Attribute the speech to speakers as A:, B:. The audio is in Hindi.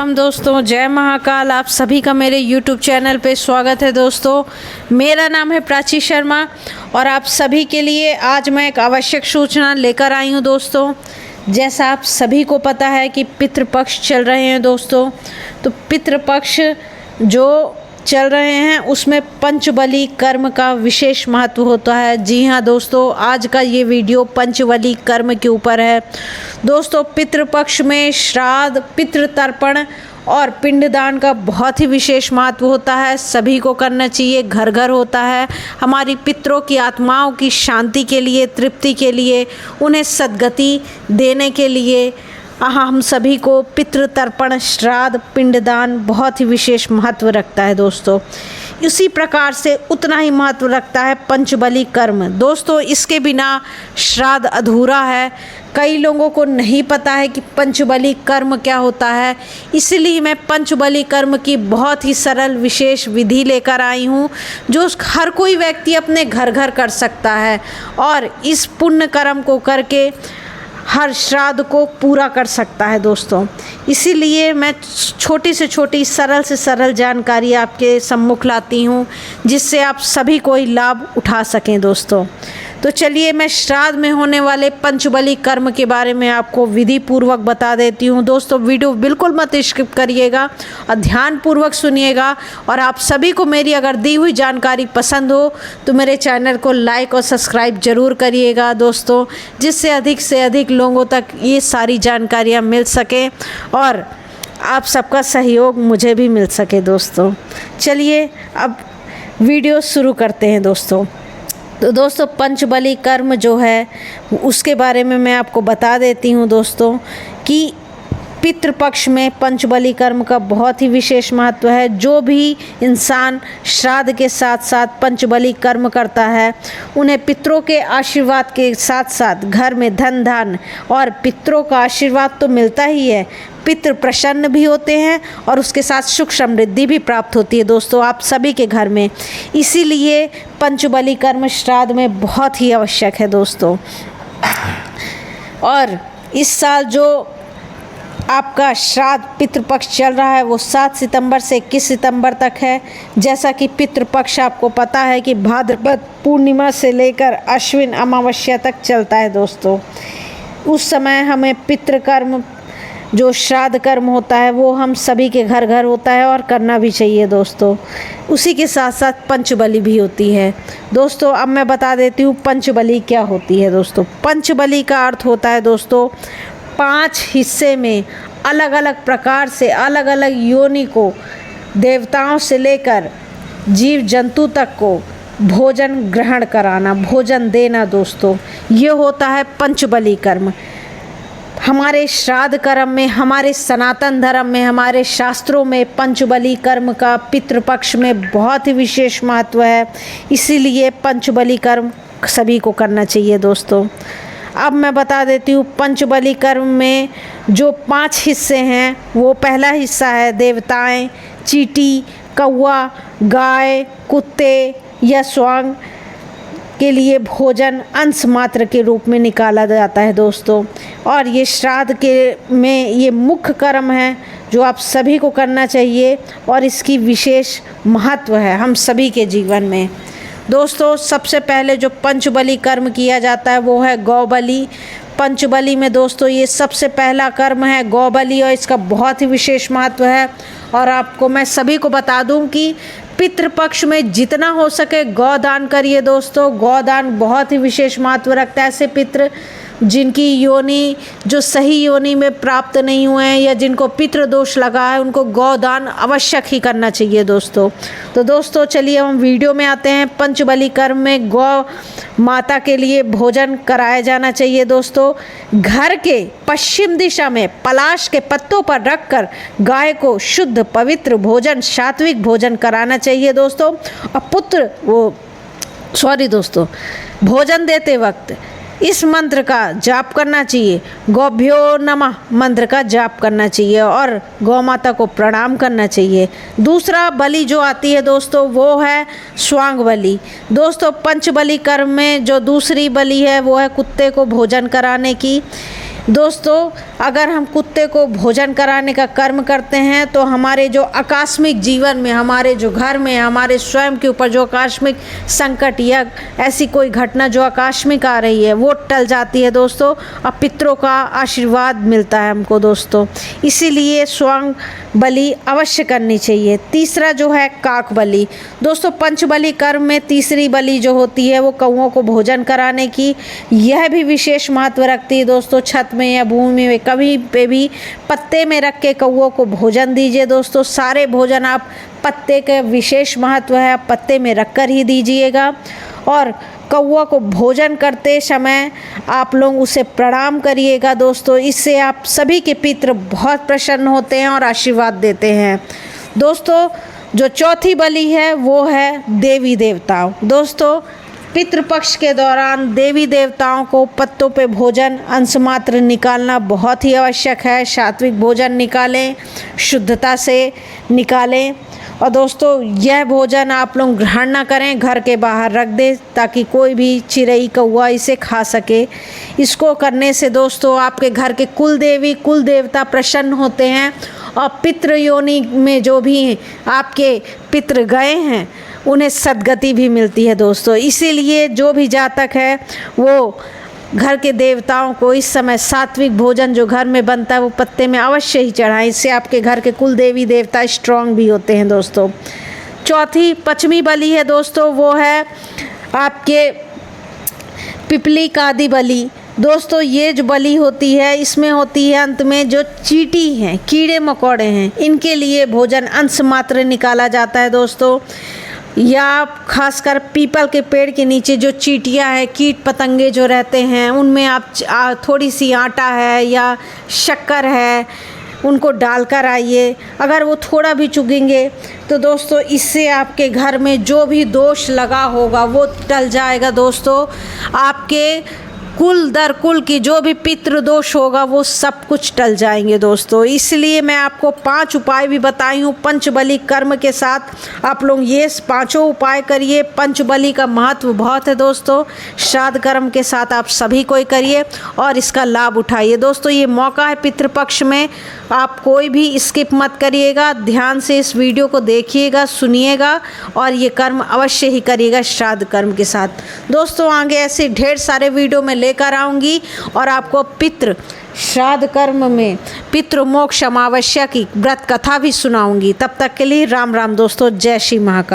A: राम दोस्तों, जय महाकाल। आप सभी का मेरे YouTube चैनल पे स्वागत है दोस्तों। मेरा नाम है प्राची शर्मा और आप सभी के लिए आज मैं एक आवश्यक सूचना लेकर आई हूँ दोस्तों। जैसा आप सभी को पता है कि पितृपक्ष चल रहे हैं दोस्तों, तो पितृपक्ष जो चल रहे हैं उसमें पंचबली कर्म का विशेष महत्व होता है। जी हाँ दोस्तों, आज का ये वीडियो पंचबली कर्म के ऊपर है दोस्तों। पितृपक्ष में श्राद्ध, पितृतर्पण और पिंडदान का बहुत ही विशेष महत्व होता है। सभी को करना चाहिए, घर घर होता है। हमारी पितरों की आत्माओं की शांति के लिए, तृप्ति के लिए, उन्हें सद्गति देने के लिए हम सभी को पितृतर्पण, श्राद्ध, पिंडदान बहुत ही विशेष महत्व रखता है दोस्तों। इसी प्रकार से उतना ही महत्व रखता है पंचबली कर्म दोस्तों। इसके बिना श्राद्ध अधूरा है। कई लोगों को नहीं पता है कि पंचबली कर्म क्या होता है, इसलिए मैं पंचबली कर्म की बहुत ही सरल विशेष विधि लेकर आई हूँ जो हर कोई व्यक्ति अपने घर घर कर सकता है और इस पुण्य कर्म को करके हर श्राद्ध को पूरा कर सकता है दोस्तों। इसीलिए मैं छोटी से छोटी, सरल से सरल जानकारी आपके सम्मुख लाती हूँ जिससे आप सभी कोई लाभ उठा सकें दोस्तों। तो चलिए मैं श्राद्ध में होने वाले पंचबली कर्म के बारे में आपको विधि पूर्वक बता देती हूँ दोस्तों। वीडियो बिल्कुल मत स्किप करिएगा और ध्यान पूर्वक सुनिएगा। और आप सभी को मेरी अगर दी हुई जानकारी पसंद हो तो मेरे चैनल को लाइक और सब्सक्राइब ज़रूर करिएगा दोस्तों, जिससे अधिक से अधिक लोगों तक ये सारी जानकारियाँ मिल सकें और आप सबका सहयोग मुझे भी मिल सके दोस्तों। चलिए अब वीडियो शुरू करते हैं दोस्तों। तो दोस्तों पंचबली कर्म जो है उसके बारे में मैं आपको बता देती हूँ दोस्तों कि पितृपक्ष में पंचबली कर्म का बहुत ही विशेष महत्व है। जो भी इंसान श्राद्ध के साथ साथ पंचबली कर्म करता है उन्हें पितरों के आशीर्वाद के साथ साथ घर में धन धान और पितरों का आशीर्वाद तो मिलता ही है, पितृ प्रसन्न भी होते हैं और उसके साथ सुख समृद्धि भी प्राप्त होती है दोस्तों आप सभी के घर में। इसीलिए पंचबली कर्म श्राद्ध में बहुत ही आवश्यक है दोस्तों। और इस साल जो आपका श्राद्ध पितृपक्ष चल रहा है वो 7 सितंबर से 21 सितंबर तक है। जैसा कि पितृपक्ष आपको पता है कि भाद्रपद पूर्णिमा से लेकर अश्विन अमावस्या तक चलता है दोस्तों। उस समय हमें पितृकर्म जो श्राद्ध कर्म होता है वो हम सभी के घर घर होता है और करना भी चाहिए दोस्तों। उसी के साथ साथ पंचबली भी होती है दोस्तों। अब मैं बता देती हूँ पंचबली क्या होती है दोस्तों। पंचबली का अर्थ होता है दोस्तों 5 हिस्से में अलग अलग प्रकार से अलग अलग योनि को, देवताओं से लेकर जीव जंतु तक को भोजन ग्रहण कराना, भोजन देना दोस्तों। ये होता है पंचबली कर्म। हमारे श्राद्ध कर्म में, हमारे सनातन धर्म में, हमारे शास्त्रों में पंचबली कर्म का पितृपक्ष में बहुत ही विशेष महत्व है। इसीलिए पंचबली कर्म सभी को करना चाहिए दोस्तों। अब मैं बता देती हूँ पंचबली कर्म में जो 5 हिस्से हैं वो पहला हिस्सा है देवताएं, चींटी, कौवा, गाय, कुत्ते या स्वांग के लिए भोजन अंश मात्र के रूप में निकाला जाता है दोस्तों। और ये श्राद्ध के में ये मुख्य कर्म है जो आप सभी को करना चाहिए और इसकी विशेष महत्व है हम सभी के जीवन में दोस्तों। सबसे पहले जो पंचबली कर्म किया जाता है वो है गौबली। पंचबली में दोस्तों ये सबसे पहला कर्म है गौबली और इसका बहुत ही विशेष महत्व है। और आपको मैं सभी को बता दूं कि पितृपक्ष में जितना हो सके गौदान करिए दोस्तों। गौदान बहुत ही विशेष महत्व रखता है। ऐसे पितृ जिनकी योनि जो सही योनि में प्राप्त नहीं हुए हैं या जिनको पितृ दोष लगा है उनको गौदान आवश्यक ही करना चाहिए दोस्तों। तो दोस्तों चलिए हम वीडियो में आते हैं। पंचबली कर्म में गौ माता के लिए भोजन कराया जाना चाहिए दोस्तों। घर के पश्चिम दिशा में पलाश के पत्तों पर रखकर गाय को शुद्ध पवित्र भोजन, सात्विक भोजन कराना चाहिए दोस्तों। और दोस्तों भोजन देते वक्त इस मंत्र का जाप करना चाहिए, गौभ्यो नमः मंत्र का जाप करना चाहिए और गौ माता को प्रणाम करना चाहिए। दूसरा बलि जो आती है दोस्तों वो है स्वांग बलि। दोस्तों पंचबली कर्म में जो दूसरी बलि है वो है कुत्ते को भोजन कराने की। दोस्तों, अगर हम कुत्ते को भोजन कराने का कर्म करते हैं तो हमारे जो आकस्मिक जीवन में, हमारे जो घर में, हमारे स्वयं के ऊपर जो आकस्मिक संकट या ऐसी कोई घटना जो आकस्मिक आ रही है वो टल जाती है दोस्तों, और पितरों का आशीर्वाद मिलता है हमको दोस्तों। इसीलिए स्वांग बलि अवश्य करनी चाहिए। तीसरा जो है काक बलि। दोस्तों, पंचबलि कर्म में तीसरी बलि जो होती है वो कौओं को भोजन कराने की, यह भी विशेष महत्व रखती है दोस्तों। छत में या भूमि में कभी पे भी पत्ते में रख के कौओं को भोजन दीजिए दोस्तों। सारे भोजन आप पत्ते के विशेष महत्व है, आप पत्ते में रख कर ही दीजिएगा। और कौआ को भोजन करते समय आप लोग उसे प्रणाम करिएगा दोस्तों। इससे आप सभी के पितृ बहुत प्रसन्न होते हैं और आशीर्वाद देते हैं दोस्तों। जो चौथी बलि है वो है देवी देवताओं। दोस्तों, पितृपक्ष के दौरान देवी देवताओं को पत्तों पे भोजन अंश मात्र निकालना बहुत ही आवश्यक है। सात्विक भोजन निकालें, शुद्धता से निकालें। और दोस्तों, यह भोजन आप लोग ग्रहण ना करें, घर के बाहर रख दें ताकि कोई भी चिड़ै कौआ इसे खा सके। इसको करने से दोस्तों आपके घर के कुल देवी कुल देवता प्रसन्न होते हैं, और पितृ योनि में जो भी आपके पितृ गए हैं उन्हें सद्गति भी मिलती है दोस्तों। इसीलिए जो भी जातक है वो घर के देवताओं को इस समय सात्विक भोजन जो घर में बनता है वो पत्ते में अवश्य ही चढ़ाएं। इससे आपके घर के कुल देवी देवता स्ट्रांग भी होते हैं दोस्तों। चौथी पचमी बलि है दोस्तों, वो है आपके पिपली कादी बलि। दोस्तों, ये जो बलि होती है इसमें होती है अंत में जो चींटी हैं, कीड़े मकोड़े हैं, इनके लिए भोजन अंश मात्र निकाला जाता है दोस्तों। या खासकर पीपल के पेड़ के नीचे जो चींटियां हैं, कीट पतंगे जो रहते हैं, उनमें आप थोड़ी सी आटा है या शक्कर है उनको डालकर आइए। अगर वो थोड़ा भी चुगेंगे तो दोस्तों इससे आपके घर में जो भी दोष लगा होगा वो टल जाएगा दोस्तों। आपके कुल दर कुल की जो भी पितृ दोष होगा वो सब कुछ टल जाएंगे दोस्तों। इसलिए मैं आपको 5 उपाय भी बताई हूँ पंचबली कर्म के साथ। आप लोग ये 5 उपाय करिए। पंचबली का महत्व बहुत है दोस्तों। श्राद्ध कर्म के साथ आप सभी कोई करिए और इसका लाभ उठाइए दोस्तों। ये मौका है पितृपक्ष में, आप कोई भी स्किप मत करिएगा। ध्यान से इस वीडियो को देखिएगा, सुनिएगा और ये कर्म अवश्य ही करिएगा श्राद्ध कर्म के साथ दोस्तों। आगे ऐसे ढेर सारे वीडियो में लेकर आऊँगी और आपको पितृ श्राद्ध कर्म में पितृ मोक्ष अमावस्या की व्रत कथा भी सुनाऊंगी। तब तक के लिए राम राम दोस्तों। जय श्री महाकाल।